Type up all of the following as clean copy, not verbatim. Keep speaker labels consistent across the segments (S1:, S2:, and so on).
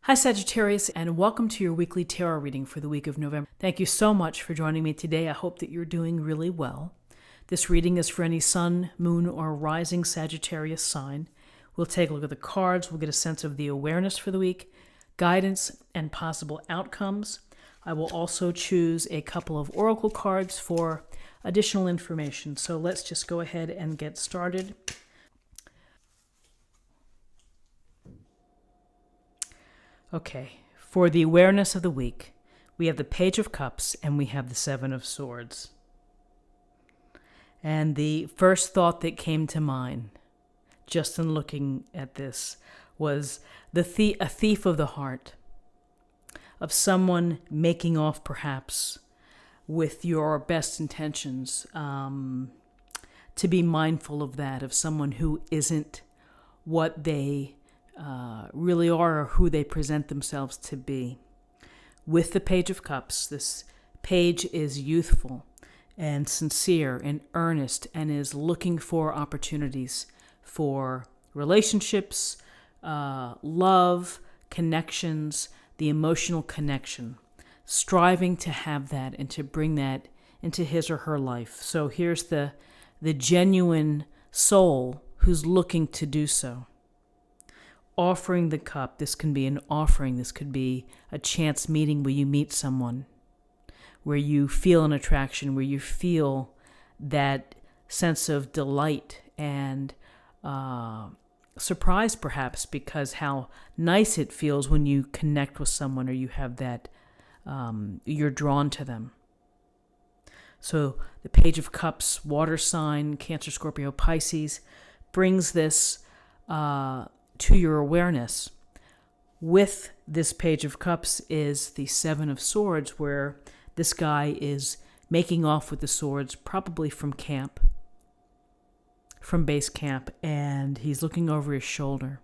S1: Hi Sagittarius, and welcome to your weekly tarot reading for the week of November. Thank you so much for joining me today. I hope that you're doing really well. This reading is for any sun, moon, or rising Sagittarius sign. We'll take a look at the cards. We'll get a sense of the awareness for the week, guidance, and possible outcomes. I will also choose a couple of oracle cards for additional information. So let's just go ahead and get started. Okay, for the awareness of the week, we have the Page of Cups and we have the Seven of Swords. And the first thought that came to mind, just in looking at this, was a thief of the heart, of someone making off perhaps with your best intentions, to be mindful of that, of someone who isn't what they really are or who they present themselves to be. With the Page of Cups, this page is youthful and sincere and earnest and is looking for opportunities for relationships, love, connections, the emotional connection, striving to have that and to bring that into his or her life. So here's the genuine soul who's looking to do so. Offering the cup, this can be an offering, this could be a chance meeting where you meet someone, where you feel an attraction, where you feel that sense of delight and surprise perhaps, because how nice it feels when you connect with someone or you have that, you're drawn to them. So the Page of Cups, water sign, Cancer, Scorpio, Pisces, brings this to your awareness. With this Page of Cups is the Seven of Swords, where this guy is making off with the swords, probably from camp, from base camp, and he's looking over his shoulder.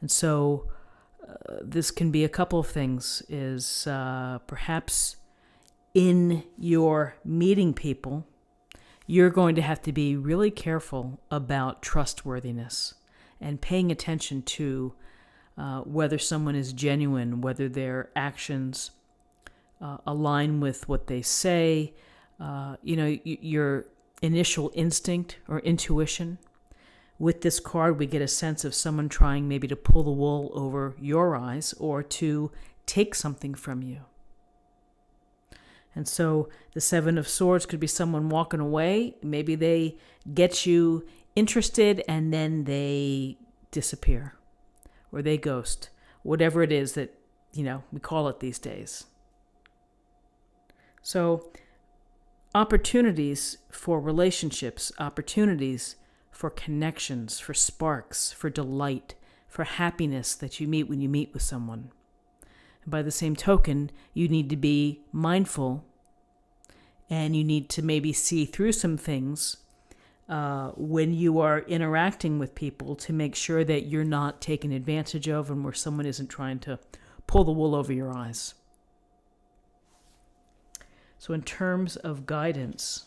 S1: And so this can be a couple of things, is perhaps in your meeting people, you're going to have to be really careful about trustworthiness and paying attention to whether someone is genuine, whether their actions align with what they say, your initial instinct or intuition. With this card, we get a sense of someone trying maybe to pull the wool over your eyes or to take something from you. And so the Seven of Swords could be someone walking away. Maybe they get you interested and then they disappear or they ghost, whatever it is that, we call it these days. So opportunities for relationships, opportunities for connections, for sparks, for delight, for happiness that you meet when you meet with someone. And by the same token, you need to be mindful and you need to maybe see through some things when you are interacting with people to make sure that you're not taken advantage of and where someone isn't trying to pull the wool over your eyes. So in terms of guidance,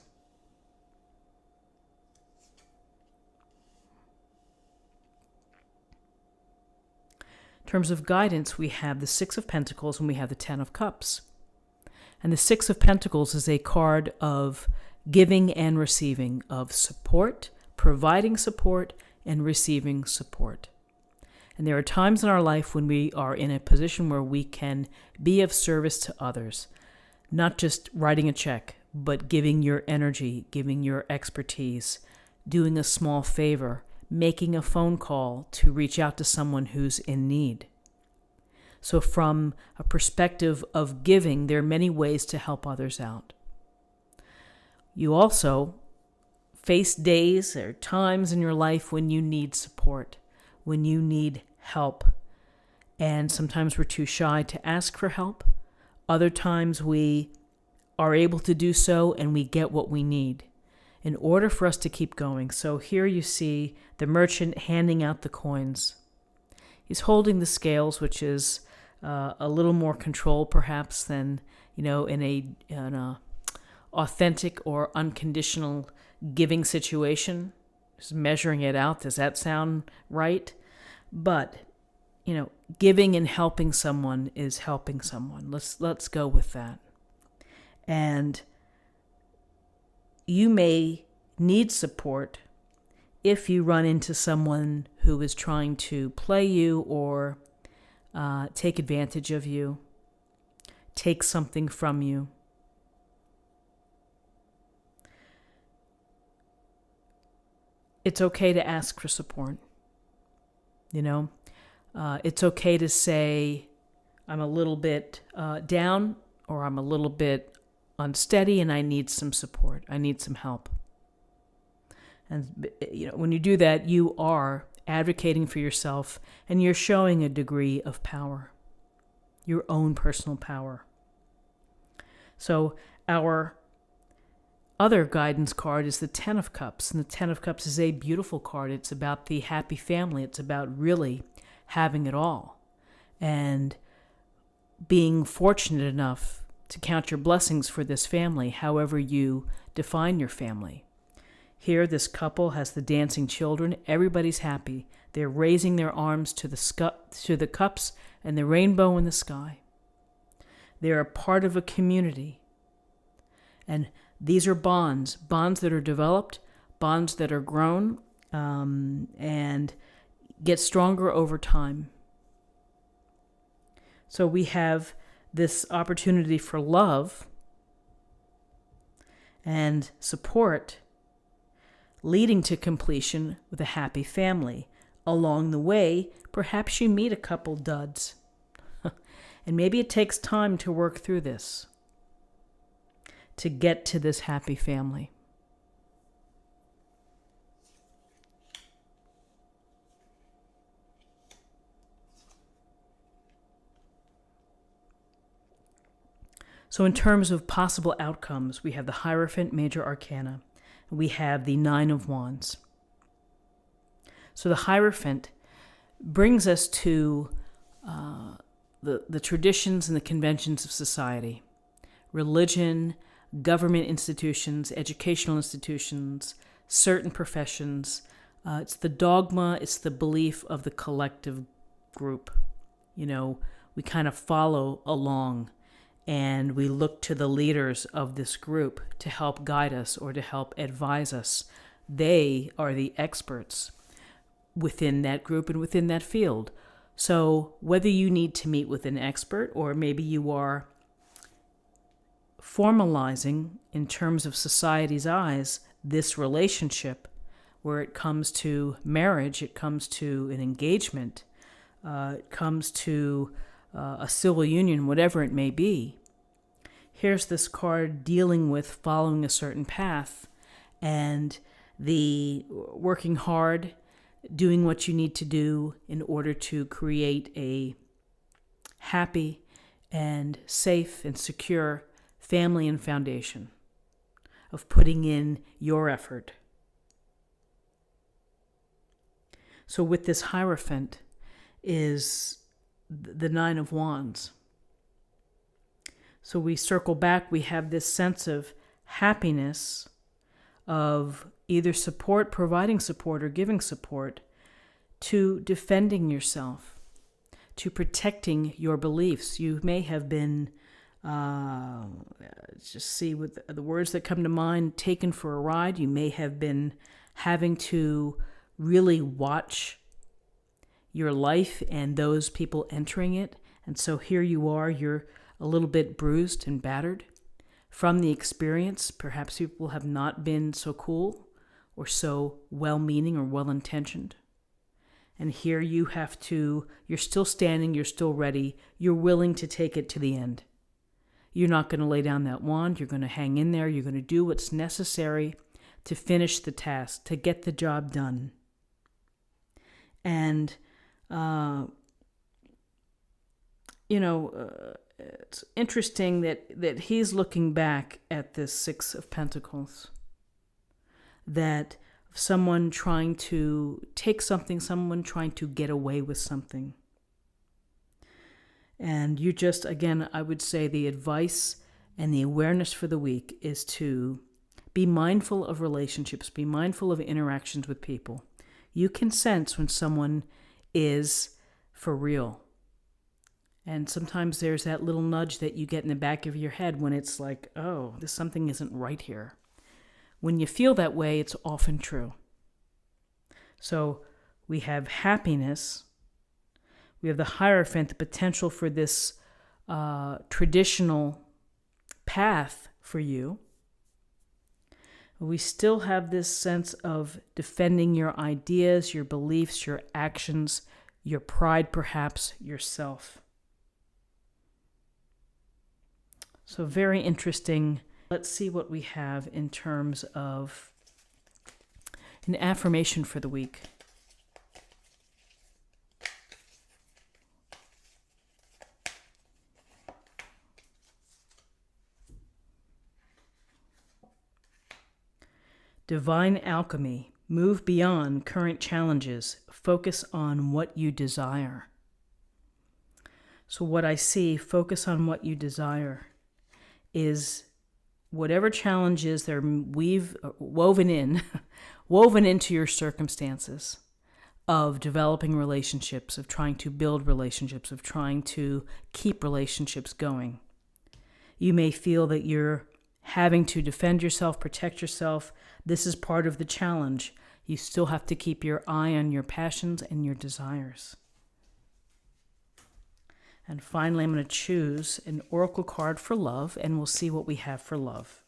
S1: we have the Six of Pentacles and we have the Ten of Cups. And the Six of Pentacles is a card of giving and receiving, of support, providing support, and receiving support. And there are times in our life when we are in a position where we can be of service to others, not just writing a check, but giving your energy, giving your expertise, doing a small favor, making a phone call to reach out to someone who's in need. So from a perspective of giving, there are many ways to help others out. You also face days or times in your life when you need support, when you need help. And sometimes we're too shy to ask for help. Other times we are able to do so and we get what we need in order for us to keep going. So here you see the merchant handing out the coins. He's holding the scales, which is a little more control perhaps than, in a authentic or unconditional giving situation. Just measuring it out. Does that sound right? But, giving and helping someone is helping someone. Let's go with that. And you may need support if you run into someone who is trying to play you or take advantage of you, take something from you. It's okay to ask for support. It's okay to say, I'm a little bit down, or I'm a little bit unsteady and I need some support. I need some help. And when you do that, you are advocating for yourself and you're showing a degree of power, your own personal power. So our other guidance card is the Ten of Cups. And the Ten of Cups is a beautiful card. It's about the happy family. It's about really having it all and being fortunate enough to count your blessings for this family, however you define your family. Here, this couple has the dancing children. Everybody's happy. They're raising their arms to the cups and the rainbow in the sky. They're a part of a community. And these are bonds that are developed, bonds that are grown, and get stronger over time. So we have this opportunity for love and support leading to completion with a happy family. Along the way, perhaps you meet a couple duds. And maybe it takes time to work through this, to get to this happy family. So in terms of possible outcomes, we have the Hierophant, Major Arcana. We have the Nine of Wands. So the Hierophant brings us to the traditions and the conventions of society, religion, government institutions, educational institutions, certain professions. It's the dogma, it's the belief of the collective group. We kind of follow along and we look to the leaders of this group to help guide us or to help advise us. They are the experts within that group and within that field. So whether you need to meet with an expert or maybe you are formalizing in terms of society's eyes this relationship where it comes to marriage, it comes to an engagement, it comes to a civil union, whatever it may be. Here's this card dealing with following a certain path and the working hard, doing what you need to do in order to create a happy and safe and secure family and foundation of putting in your effort. So with this Hierophant is the Nine of Wands. So we circle back, we have this sense of happiness, of either support, providing support, or giving support, to defending yourself, to protecting your beliefs. You may have been, just see with the words that come to mind, taken for a ride. You may have been having to really watch your life and those people entering it. And so here you are, you're a little bit bruised and battered from the experience. Perhaps people have not been so cool or so well-meaning or well-intentioned. And here you have to, you're still standing, you're still ready, you're willing to take it to the end. You're not going to lay down that wand, you're going to hang in there, you're going to do what's necessary to finish the task, to get the job done. And, it's interesting that he's looking back at this Six of Pentacles, that someone trying to take something, someone trying to get away with something. And you just, again, I would say the advice and the awareness for the week is to be mindful of relationships, be mindful of interactions with people. You can sense when someone is for real. And sometimes there's that little nudge that you get in the back of your head when it's like, oh, this something isn't right here. When you feel that way, it's often true. So we have happiness. We have the Hierophant, the potential for this traditional path for you. We still have this sense of defending your ideas, your beliefs, your actions, your pride, perhaps yourself. So very interesting. Let's see what we have in terms of an affirmation for the week. Divine alchemy. Move beyond current challenges. Focus on what you desire. So what I see, focus on what you desire, is whatever challenges they're woven into your circumstances of developing relationships, of trying to build relationships, of trying to keep relationships going. You may feel that you're having to defend yourself, protect yourself. This is part of the challenge. You still have to keep your eye on your passions and your desires. And finally, I'm going to choose an oracle card for love, and we'll see what we have for love.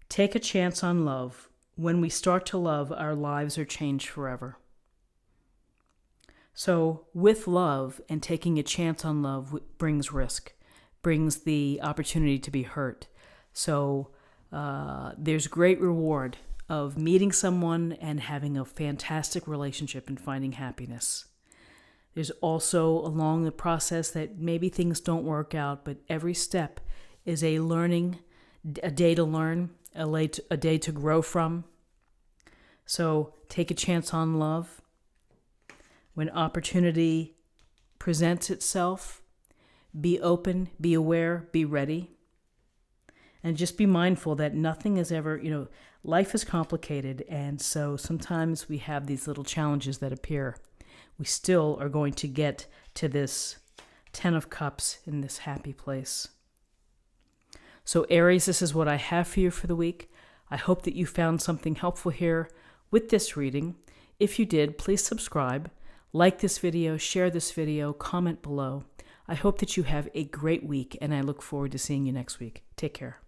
S1: Take a chance on love. When we start to love, our lives are changed forever. So with love and taking a chance on love brings risk, brings the opportunity to be hurt. So there's great reward of meeting someone and having a fantastic relationship and finding happiness. There's also along the process that maybe things don't work out, but every step is a day to learn, a day to grow from. So take a chance on love. When opportunity presents itself, be open, be aware, be ready. And just be mindful that nothing is ever, life is complicated. And so sometimes we have these little challenges that appear. We still are going to get to this 10 of Cups in this happy place. So Aries, this is what I have for you for the week. I hope that you found something helpful here with this reading. If you did, please subscribe, like this video, share this video, comment below. I hope that you have a great week, and I look forward to seeing you next week. Take care.